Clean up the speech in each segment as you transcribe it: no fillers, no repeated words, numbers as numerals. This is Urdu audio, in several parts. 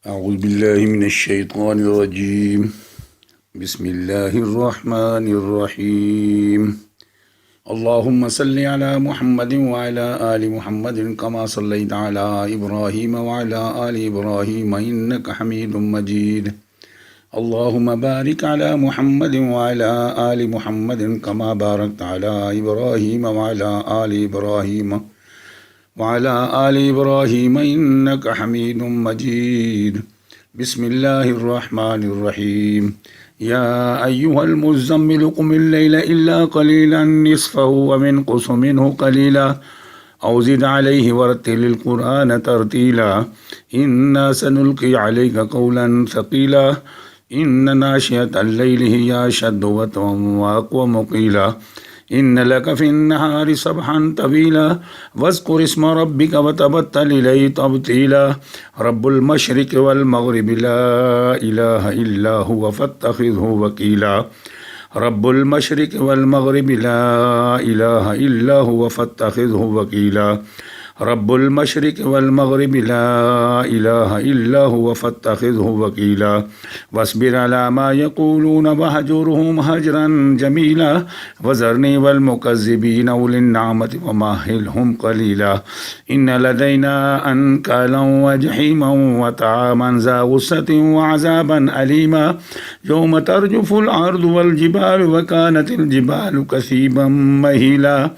Euzubillahimineşşeytanirracim. Bismillahirrahmanirrahim. Allahümme salli ala Muhammedin ve ala ali Muhammedin kama salleyte ala İbrahim ve ala ali İbrahim inneke hamidun mecid. Allahümme barik ala Muhammedin ve ala ali Muhammedin kama barakte ala İbrahim ve ala ali İbrahim وعلى آل إبراهيم إنك حميد مجيد بسم الله الرحمن الرحيم يا أيها المزمل قم الليل إلا قليلا نصفه وانقص منه قليلا أو زد عليه ورتل القرآن ترتيلا إنا سنلقي عليك قولا ثقيلا إن ناشئة الليل هي أشد وطئا وأقوم قيلا إن لك في النهار سبحا طويلا واذكر اسم ربك وتبتل إليه تبتيلا رب المشرق والمغرب لا إله إلا هو فاتخذه وكيلا رب المشرق والمغرب لا إله إلا هو فاتخذه وكيلا رب المشرق والمغرب لا إله إلا هو فاتخذه وكيلا واصبر على ما يقولون وهجرهم هجرا جميلا وذرني والمكذبين أولي النعمة ومهلهم قليلا إن لدينا أنكالا وجحيما وطعاما ذا غصة وعذابا أليما يوم ترجف الأرض والجبال وكانت الجبال كثيبا مهيلا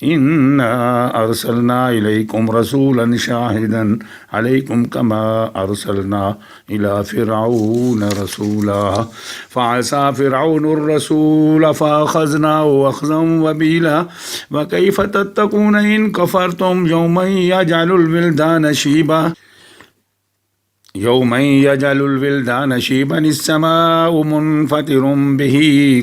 إنا أرسلنا إليكم رسولا شاهدا عليكم كما أرسلنا إلى فرعون رسولا فعصى فرعون الرسول فأخذناه أخذا وبيلا وكيف تتقون إن كفرتم يوما يجعل الولدان شيبا يوما يجعل الولدان شيبا السماء منفطر به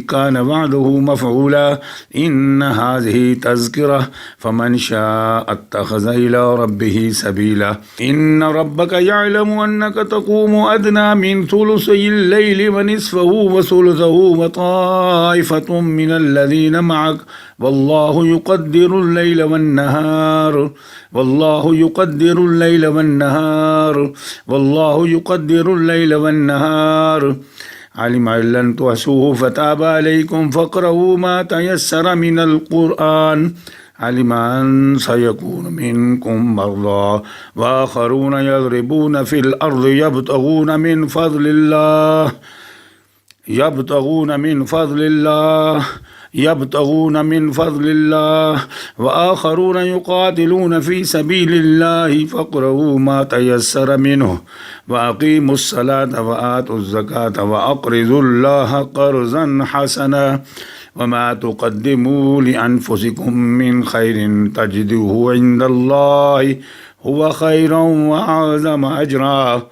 كان وعده مفعولا إن هذه تذكرة فمن شاء اتخذ إلى ربه سبيلا إن ربك يعلم أنك تقوم أدنى من ثلثي الليل ونصفه وثلثه وطائفة من الذين معك والله يقدر الليل والنهار والله يقدر الليل والنهار والله يقدر الليل والنهار علم أن لن تحصوه فتاب عليكم فاقرؤوا ما تيسر من القرآن علم أن سيكون منكم مرضى وآخرون يضربون في الأرض يبتغون من فضل الله يبتغون من فضل الله وآخرون يقاتلون في سبيل الله فاقرؤوا ما تيسر منه وأقيموا الصلاة وآتوا الزكاة وأقرضوا الله قرضا حسنا وما تقدموا لأنفسكم من خير تجدوه عند الله هو خيرا وأعظم أجرا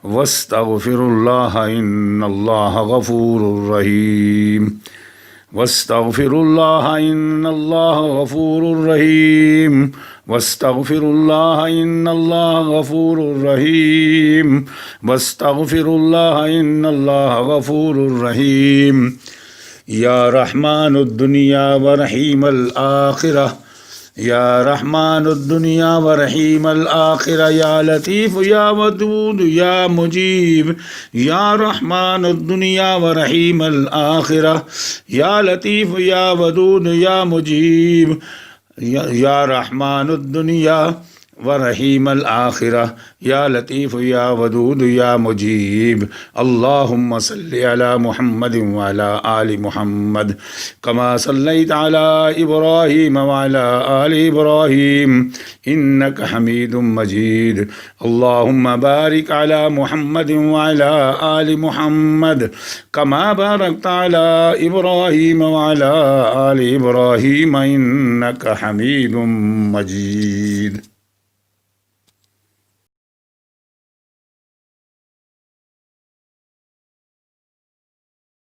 واستغفر الله إن الله غفور رحيم واستغفر الله إن الله غفور رحيم واستغفر الله إن الله غفور رحيم واستغفر الله إن الله غفور رحيم يا رحمن الدنيا ورحيم الآخرة يا رحمن الدنيا ورحيم الآخرة يا لطيف يا ودود يا مجيب يا رحمن الدنيا ورحيم الآخرة يا لطيف يا ودود يا مجيب يا رحمن الدنيا ورحيم الآخرة يا لطيف يا ودود يا مجيب اللهم صل على محمد وعلى آل محمد كما صليت على إبراهيم وعلى آل إبراهيم إنك حميد مجيد اللهم بارك على محمد وعلى آل محمد كما باركت على إبراهيم وعلى آل إبراهيم إنك حميد مجيد